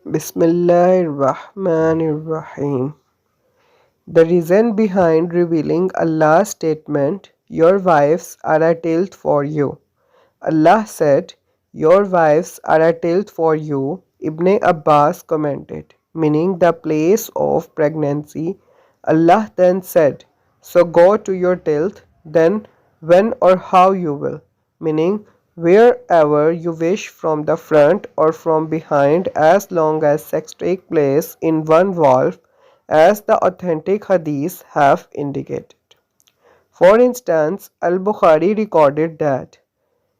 Bismillahirrahmanirrahim. The reason behind revealing Allah's statement, "Your wives are a tilt for you." Allah said, "Your wives are a tilt for you." Ibn Abbas commented, meaning the place of pregnancy. Allah then said, "So go to your tilt, then when or how you will," meaning wherever you wish from the front or from behind as long as sex take place in one valve as the authentic hadiths have indicated. For instance, Al-Bukhari recorded that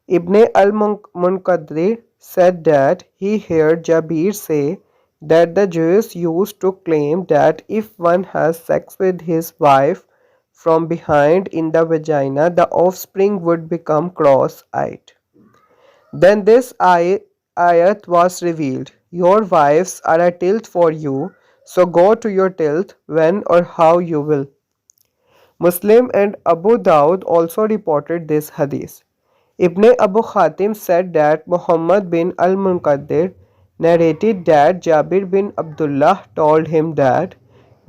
Ibn al-Munqadri said that he heard Jabir say that the Jews used to claim that if one has sex with his wife from behind in the vagina, the offspring would become cross-eyed. Then this ayat was revealed. Your wives are a tilt for you, so go to your tilt when or how you will. Muslim and Abu Dawud also reported this hadith. Ibn Abu Khatim said that Muhammad bin al-Munqadir narrated that Jabir bin Abdullah told him that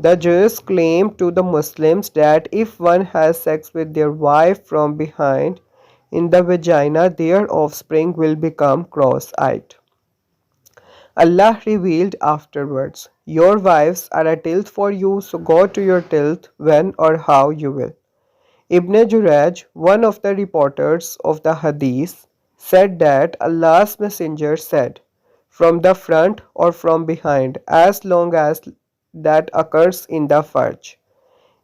the Jews claim to the Muslims that if one has sex with their wife from behind in the vagina, their offspring will become cross-eyed. Allah revealed afterwards, "Your wives are a tilt for you, so go to your tilt when or how you will." Ibn Juraj, one of the reporters of the Hadith, said that Allah's Messenger said, "From the front or from behind, as long as that occurs in the farj."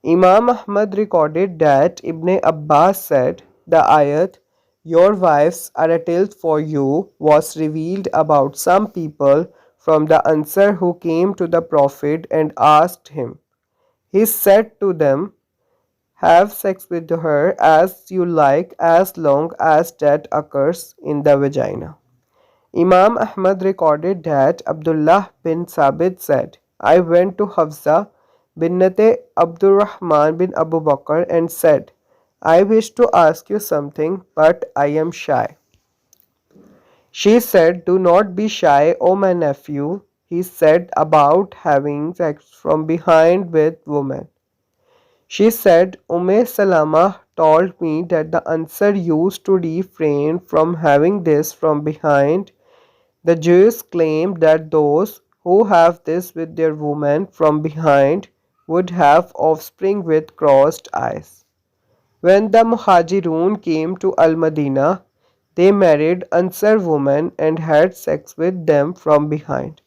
Imam Ahmad recorded that Ibn Abbas said, "The ayat, 'Your wives are a tilt for you,' was revealed about some people from the Ansar who came to the Prophet and asked him. He said to them, 'Have sex with her as you like as long as that occurs in the vagina.'" Imam Ahmad recorded that Abdullah bin Sabit said, "I went to Hafsa binnate Abdurrahman bin Abu Bakr and said, 'I wish to ask you something, but I am shy.' She said, 'Do not be shy, O my nephew.' He said, 'About having sex from behind with women.' She said, 'Salama told me that the Ansar used to refrain from having this from behind. The Jews claim that those who have this with their women from behind would have offspring with crossed eyes.' When the Muhajirun came to Al-Madinah, they married Ansar women and had sex with them from behind.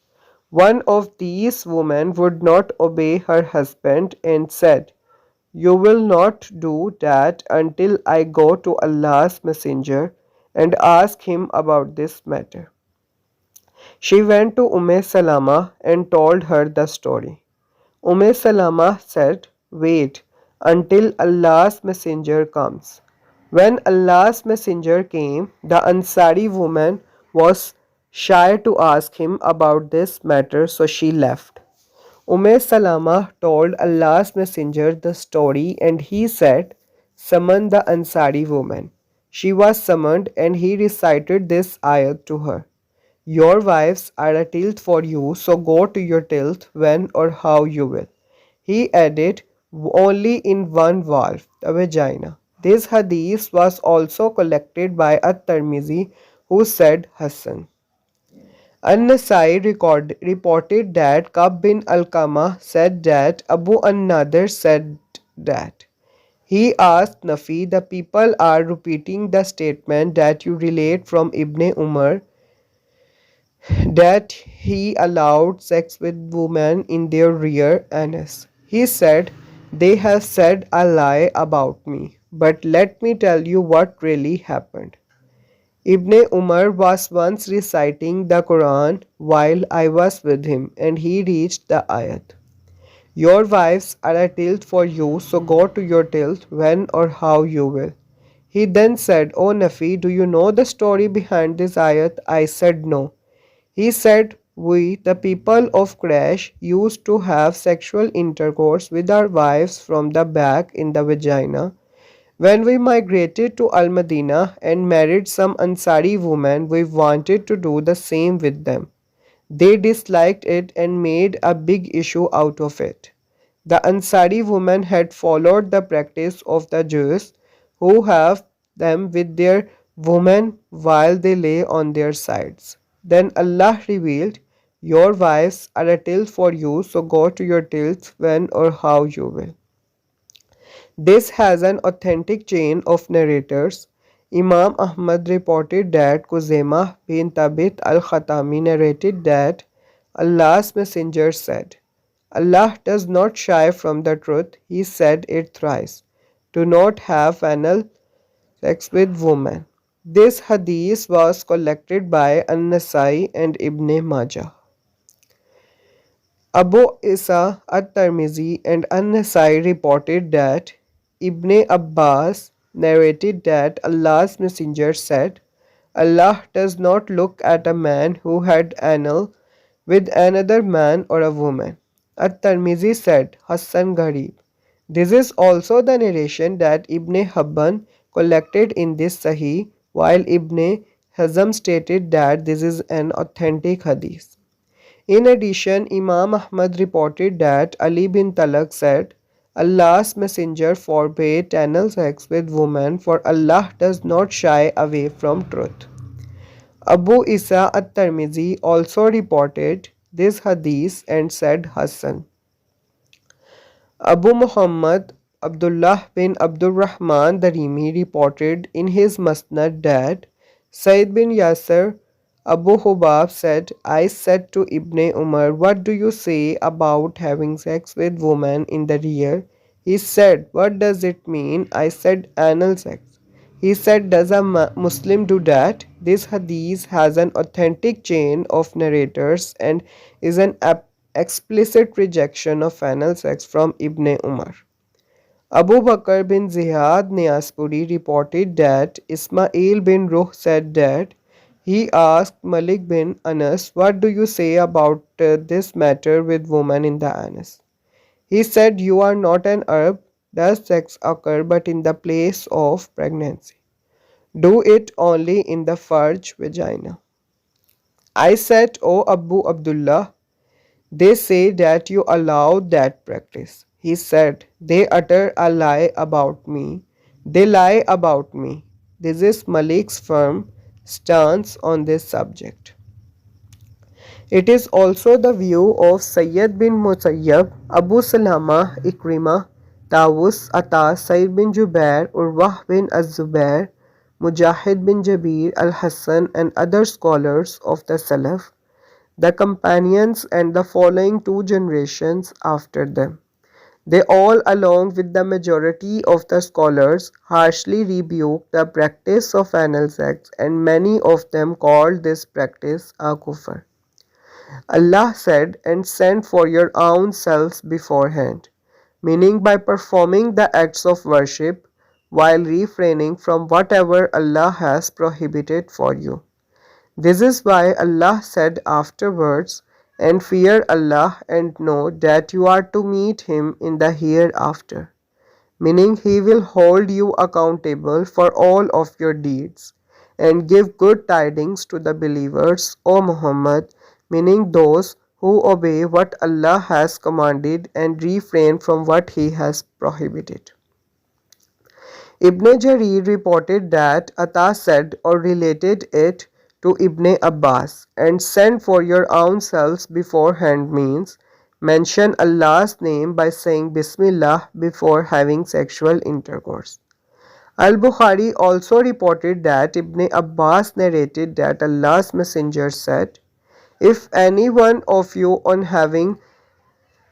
One of these women would not obey her husband and said, 'You will not do that until I go to Allah's Messenger and ask him about this matter.' She went to Salama and told her the story. Salama said, 'Wait until Allah's Messenger comes.' When Allah's Messenger came, the Ansari woman was shy to ask him about this matter, so she left. Salama told Allah's Messenger the story and he said, 'Summon the Ansari woman.' She was summoned and he recited this ayat to her. 'Your wives are a tilt for you, so go to your tilt when or how you will.' He added, 'Only in one valve, the vagina.' This hadith was also collected by At-Tirmizi, who said Hassan. An-Nasai reported that Kab bin Alqama said that Abu an-Nadir said that. He asked Nafi, "The people are repeating the statement that you relate from Ibn Umar that he allowed sex with women in their rear anus." He said, "They have said a lie about me, but let me tell you what really happened. Ibn Umar was once reciting the Qur'an while I was with him, and he reached the ayat, 'Your wives are a tilt for you, so go to your tilt when or how you will.' He then said, 'O Nafi, do you know the story behind this ayat?' I said, 'No.' He said, 'We, the people of Quraysh, used to have sexual intercourse with our wives from the back in the vagina. When we migrated to Al-Madinah and married some Ansari women, we wanted to do the same with them. They disliked it and made a big issue out of it. The Ansari women had followed the practice of the Jews who have them with their women while they lay on their sides. Then Allah revealed, your wives are a tilt for you, so go to your tilts when or how you will. This has an authentic chain of narrators. Imam Ahmad reported that Khuzaimah bin Thabit al-Khatami narrated that Allah's messenger said, Allah does not shy from the truth. He said it thrice. Do not have anal sex with women. This hadith was collected by An-Nasai and Ibn Majah. Abu Isa at-Tirmizi and An-Nasai reported that Ibn Abbas narrated that Allah's messenger said, Allah does not look at a man who had anal with another man or a woman. At-Tirmizi said, Hassan Gharib. This is also the narration that Ibn Habban collected in this Sahih, while Ibn Hazm stated that this is an authentic hadith. In addition, Imam Ahmad reported that Ali bin Talaq said, Allah's messenger forbade anal sex with women, for Allah does not shy away from truth. Abu Isa at-Tirmizi also reported this hadith and said Hassan. Abu Muhammad Abdullah bin Abdurrahman Darimi reported in his Musnad that Sayyid bin Yasser Abu Hubab said, I said to Ibn Umar, what do you say about having sex with women in the rear? He said, what does it mean? I said, anal sex. He said, does a Muslim do that? This hadith has an authentic chain of narrators and is an explicit rejection of anal sex from Ibn Umar. Abu Bakr bin Ziyad Niaspuri reported that Ismail bin Ruh said that he asked Malik bin Anas, what do you say about this matter with women in the anus? He said, you are not an Arab. Does sex occur but in the place of pregnancy? Do it only in the farj vagina. I said, O Abu Abdullah, they say that you allow that practice. He said, they utter a lie about me. They lie about me. This is Malik's firm stance on this subject. It is also the view of Sayyid bin Musayyab, Abu Salama, Ikrimah, Tawus, Atta, Sayyid bin Jubair, Urwah bin Az-Zubair, Mujahid bin Jabir al-Hassan and other scholars of the Salaf, the companions and the following two generations after them. They all, along with the majority of the scholars, harshly rebuked the practice of anal sex, and many of them called this practice a kufr. Allah said, and send for your own selves beforehand, meaning by performing the acts of worship while refraining from whatever Allah has prohibited for you. This is why Allah said afterwards, and fear Allah and know that you are to meet Him in the hereafter, meaning He will hold you accountable for all of your deeds, and give good tidings to the believers, O Muhammad, meaning those who obey what Allah has commanded and refrain from what He has prohibited. Ibn Jarir reported that Atta said or related it to Ibn Abbas, and send for your own selves beforehand means mention Allah's name by saying Bismillah before having sexual intercourse. Al-Bukhari also reported that Ibn Abbas narrated that Allah's messenger said, if any one of you on having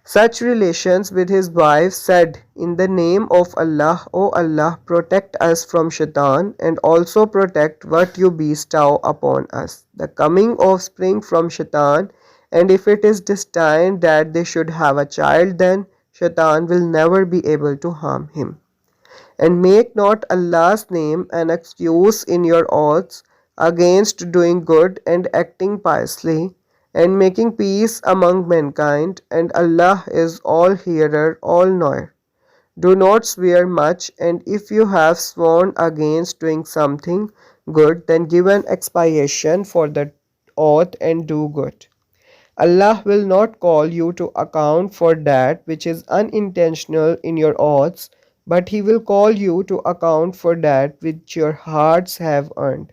such relations with his wife said, in the name of Allah, O Allah, protect us from shaitan and also protect what you bestow upon us, the coming offspring from shaitan, and if it is destined that they should have a child, then shaitan will never be able to harm him. And make not Allah's name an excuse in your oaths against doing good and acting piously, and making peace among mankind, and Allah is all hearer, all knower. Do not swear much, and if you have sworn against doing something good, then give an expiation for the oath and do good. Allah will not call you to account for that which is unintentional in your oaths, but He will call you to account for that which your hearts have earned.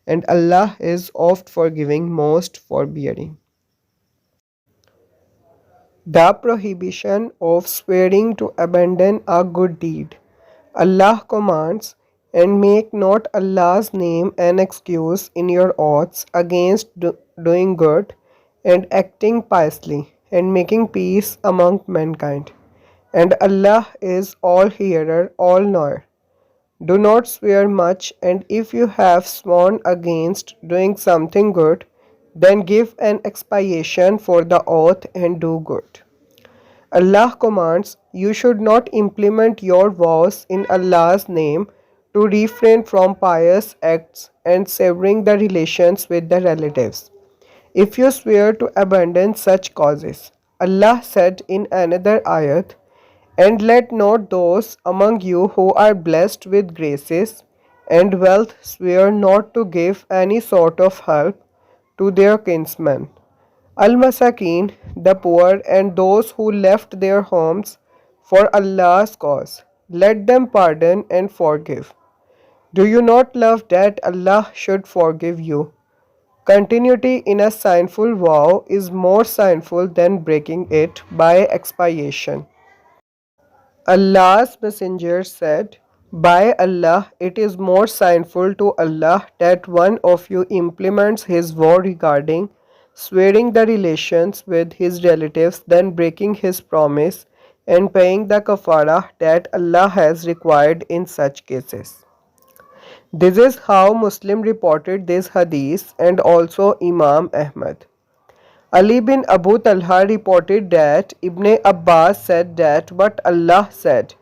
And Allah is oft forgiving, most forbearing. The prohibition of swearing to abandon a good deed. Allah commands, and make not Allah's name an excuse in your oaths against doing good and acting piously and making peace among mankind. And Allah is all hearer, all knower. Do not swear much, and if you have sworn against doing something good, then give an expiation for the oath and do good. Allah commands, you should not implement your vows in Allah's name to refrain from pious acts and severing the relations with the relatives. If you swear to abandon such causes, Allah said in another ayat, and let not those among you who are blessed with graces and wealth swear not to give any sort of help to their kinsmen. Al-Masakin, the poor and those who left their homes for Allah's cause. Let them pardon and forgive. Do you not love that Allah should forgive you? Continuity in a sinful vow is more sinful than breaking it by expiation. Allah's messenger said, by Allah, it is more sinful to Allah that one of you implements his vow regarding swearing the relations with his relatives than breaking his promise and paying the kafara that Allah has required in such cases. This is how Muslim reported this hadith and also Imam Ahmad. Ali bin Abu Talha reported that Ibn Abbas said that what Allah said,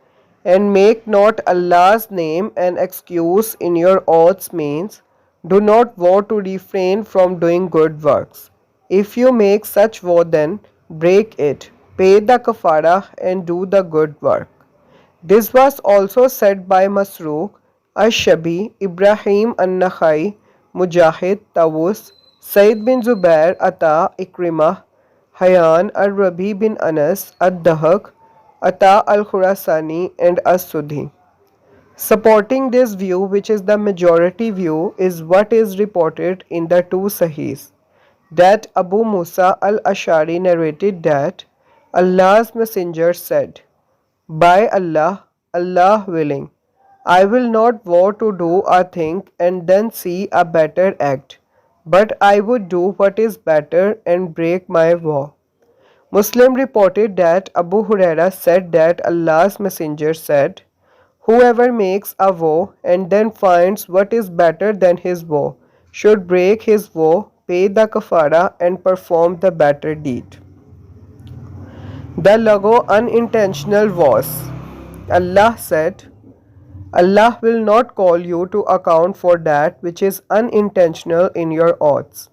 and make not Allah's name an excuse in your oaths means, do not vow to refrain from doing good works. If you make such vow then break it, pay the kafara and do the good work. This was also said by Masruq, Ash-Shabi, Ibrahim an-Nakhai, Mujahid, Tawus, Sayyid bin Zubair, Ata, Ikrimah, Hayyan, Ar-Rabi bin Anas, Ad-Dahak, Ata al-Khurasani and As-Sudhi. Supporting this view, which is the majority view, is what is reported in the two Sahihs, that Abu Musa al-Ashari narrated that Allah's messenger said, by Allah, Allah willing, I will not vow to do a thing and then see a better act, but I would do what is better and break my vow. Muslim reported that Abu Huraira said that Allah's messenger said, whoever makes a vow and then finds what is better than his vow should break his vow, pay the kafara and perform the better deed. The logo unintentional vows. Allah said, Allah will not call you to account for that which is unintentional in your oaths.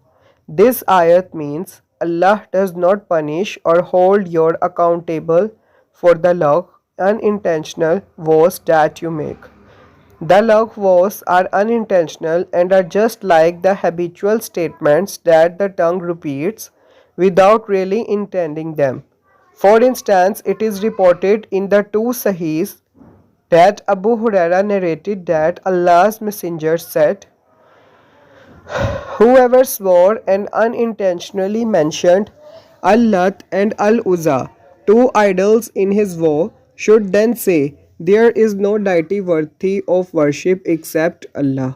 This ayat means Allah does not punish or hold you accountable for the unintentional vows that you make. The vows are unintentional and are just like the habitual statements that the tongue repeats without really intending them. For instance, it is reported in the two Sahihs that Abu Huraira narrated that Allah's messenger said, whoever swore and unintentionally mentioned Al-Lat and Al-Uzza, two idols in his vow, should then say, there is no deity worthy of worship except Allah.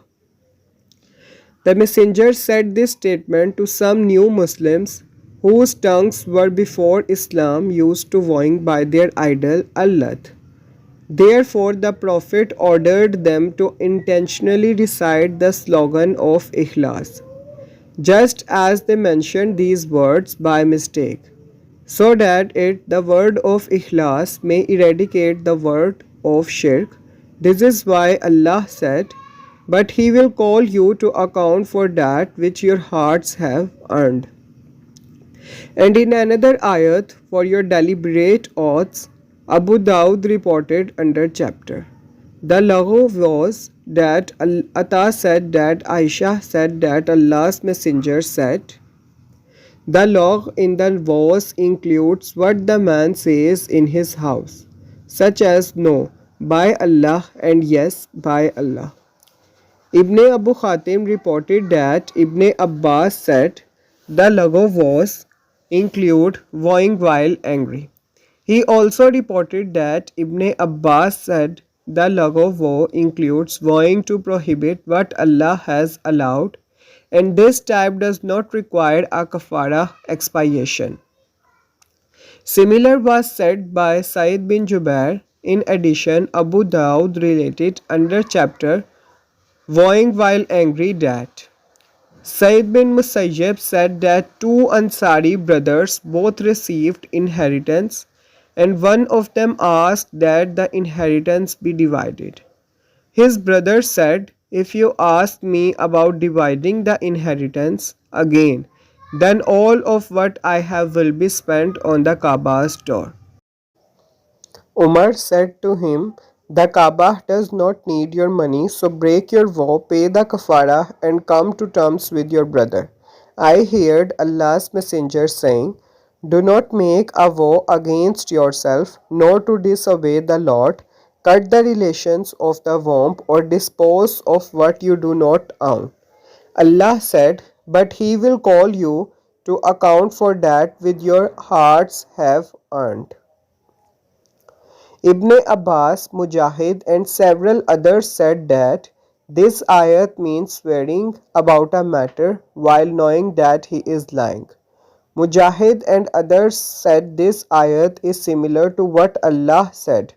The messenger said this statement to some new Muslims whose tongues were before Islam used to vowing by their idol Al-Lat. Therefore, the Prophet ordered them to intentionally recite the slogan of Ikhlas, just as they mentioned these words by mistake, so that the word of Ikhlas may eradicate the word of Shirk. This is why Allah said, but He will call you to account for that which your hearts have earned. And in another ayat, for your deliberate oaths, Abu Dawud reported under chapter. The laghu was that Atta said that Aisha said that Allah's messenger said, The law in the verse includes what the man says in his house, such as no, by Allah, and yes, by Allah. Ibn Abu Khatim reported that Ibn Abbas said the lago was include vowing while angry. He also reported that Ibn Abbas said the lago vow includes vowing to prohibit what Allah has allowed, and this type does not require a kafara expiation. Similar was said by Said bin Jubair. In addition, Abu Dawud related under chapter vowing while angry that Said bin Musayyib said that two Ansari brothers both received inheritance, and one of them asked that the inheritance be divided. His brother said, "If you ask me about dividing the inheritance again, then all of what I have will be spent on the Kaaba's door." Umar said to him, "The Kaaba does not need your money, so break your vow, pay the kafara, and come to terms with your brother." I heard Allah's Messenger saying, "Do not make a vow against yourself, nor to disobey the Lord, cut the relations of the womb, or dispose of what you do not own." Allah said, "But He will call you to account for that which your hearts have earned." Ibn Abbas, Mujahid, and several others said that this ayat means swearing about a matter while knowing that he is lying. Mujahid and others said this ayat is similar to what Allah said,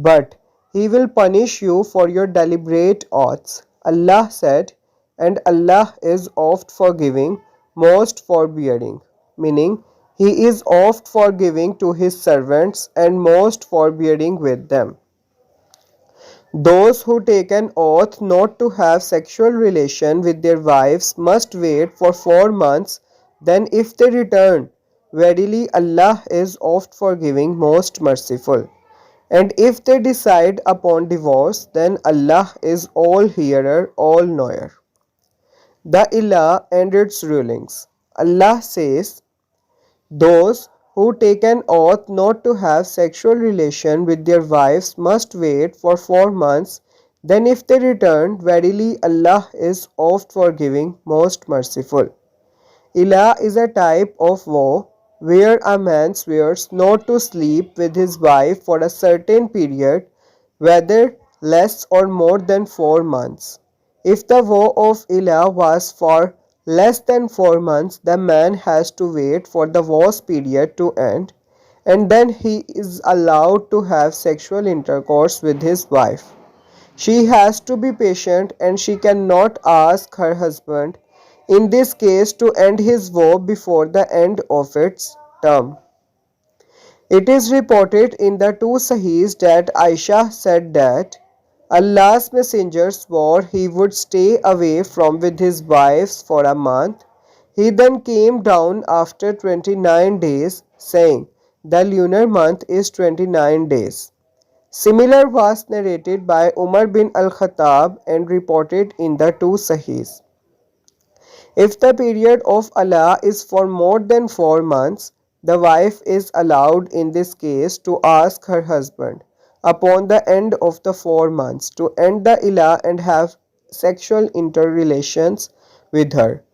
"But He will punish you for your deliberate oaths." Allah said, "And Allah is oft forgiving, most forbearing," meaning He is oft forgiving to His servants and most forbearing with them. Those who take an oath not to have sexual relation with their wives must wait for 4 months. Then if they return, verily Allah is oft forgiving, most merciful. And if they decide upon divorce, then Allah is all hearer, all knower. The Ilah and its rulings. Allah says, "Those who take an oath not to have sexual relation with their wives must wait for 4 months. Then if they return, verily Allah is oft forgiving, most merciful." Ilah is a type of vow where a man swears not to sleep with his wife for a certain period, whether less or more than 4 months. If the vow of Ilah was for less than 4 months, the man has to wait for the vow's period to end, and then he is allowed to have sexual intercourse with his wife. She has to be patient, and she cannot ask her husband in this case to end his vow before the end of its term. It is reported in the two Sahihs that Aisha said that Allah's Messenger swore he would stay away from with his wives for a month. He then came down after 29 days, saying, "The lunar month is 29 days." Similar was narrated by Umar bin al-Khattab and reported in the two Sahihs. If the period of Allah is for more than 4 months, the wife is allowed in this case to ask her husband upon the end of the 4 months to end the Ilah and have sexual interrelations with her.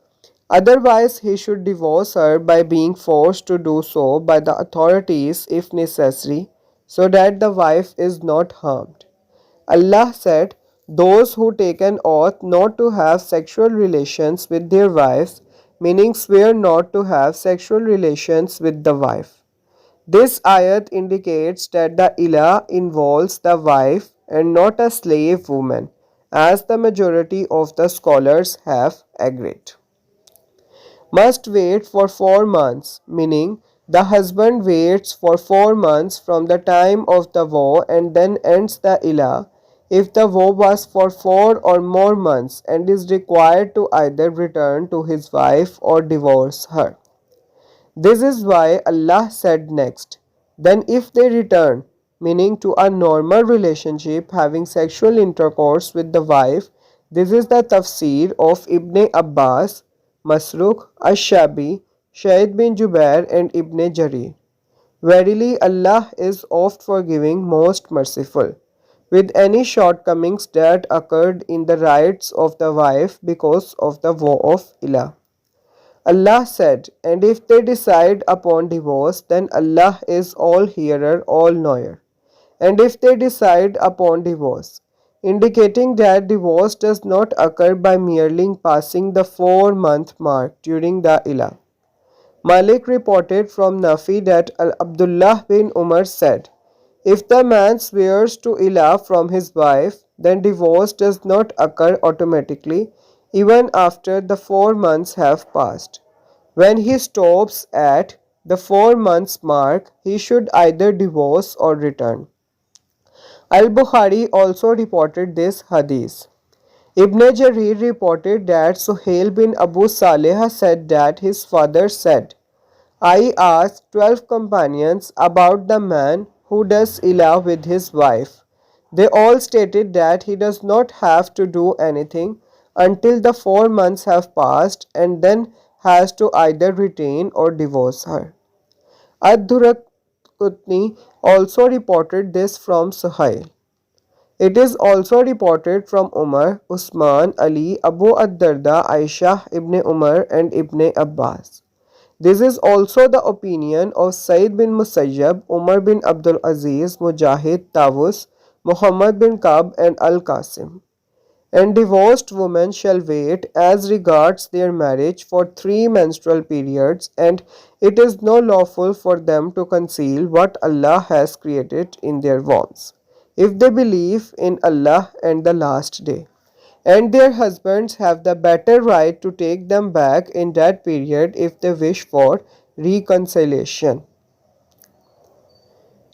Otherwise, he should divorce her by being forced to do so by the authorities if necessary, so that the wife is not harmed. Allah said, "Those who take an oath not to have sexual relations with their wives," meaning swear not to have sexual relations with the wife. This ayat indicates that the ilah involves the wife and not a slave woman, as the majority of the scholars have agreed. Must wait for 4 months, meaning the husband waits for 4 months from the time of the vow and then ends the ilah if the vow was for 4 or more months and is required to either return to his wife or divorce her. This is why Allah said next, "Then if they return," meaning to a normal relationship having sexual intercourse with the wife. This is the tafsir of Ibn Abbas, Masruq, Ash-Shabi, Shayd bin Jubair and Ibn Jarir. Verily Allah is oft forgiving, most merciful. With any shortcomings that occurred in the rights of the wife because of the woe of ilah. Allah said, and if they decide upon divorce, then Allah is all hearer, all knower. And if they decide upon divorce, indicating that divorce does not occur by merely passing the 4-month mark during the ilah. Malik reported from Nafi that Abdullah bin Umar said, if the man swears to ilah from his wife, then divorce does not occur automatically even after the 4 months have passed. When he stops at the 4 months mark, he should either divorce or return. Al-Bukhari also reported this hadith. Ibn Jarir reported that Suhail bin Abu Saleh said that his father said, I asked 12 companions about the man who does ilah with his wife. They all stated that he does not have to do anything until the 4 months have passed and then has to either retain or divorce her. Ad-Durakutni also reported this from Suhail. It is also reported from Umar, Usman, Ali, Abu ad-Darda, Aisha, Ibn Umar and Ibn Abbas. This is also the opinion of Sayyid bin Musayyab, Umar bin Abdul Aziz, Mujahid, Tawus, Muhammad bin Kab and Al-Qasim. And divorced women shall wait as regards their marriage for 3 menstrual periods, and it is no lawful for them to conceal what Allah has created in their wombs, if they believe in Allah and the last day. And their husbands have the better right to take them back in that period if they wish for reconciliation.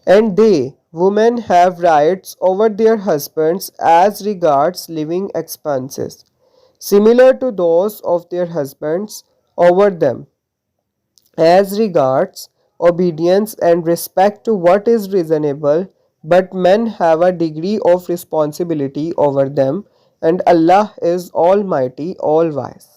And they, women, have rights over their husbands as regards living expenses, similar to those of their husbands over them, as regards obedience and respect to what is reasonable, but men have a degree of responsibility over them, and Allah is Almighty, All Wise.